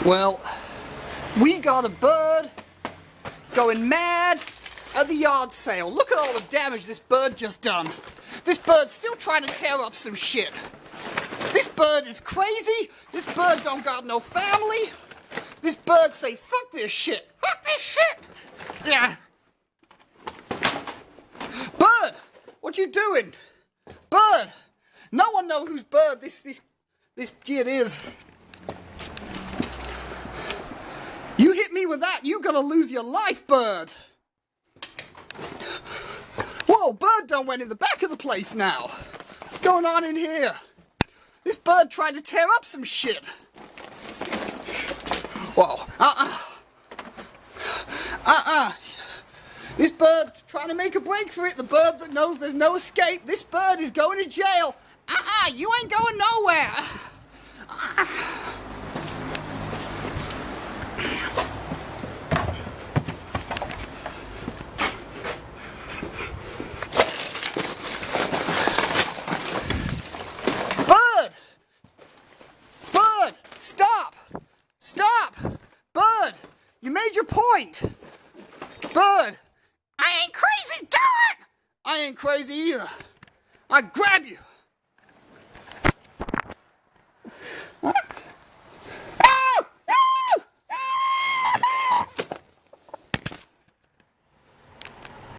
Well, we got a bird going mad at the yard sale. Look at all the damage this bird just done. This bird's still trying to tear up some shit. This bird is crazy. This bird don't got no family. This bird say, fuck this shit. Fuck this shit. Yeah. Bird, what you doing? Bird. No one know whose bird this shit is. You hit me with that, you gonna lose your life, bird. Whoa, bird done went in the back of the place now. What's going on in here? This bird trying to tear up some shit. Whoa, This bird trying to make a break for it. The bird that knows there's no escape. This bird is going to jail. You ain't going nowhere. Bird, stop. Stop. Bird, you made your point. Bird, I ain't crazy, do it. I ain't crazy either. I grab you.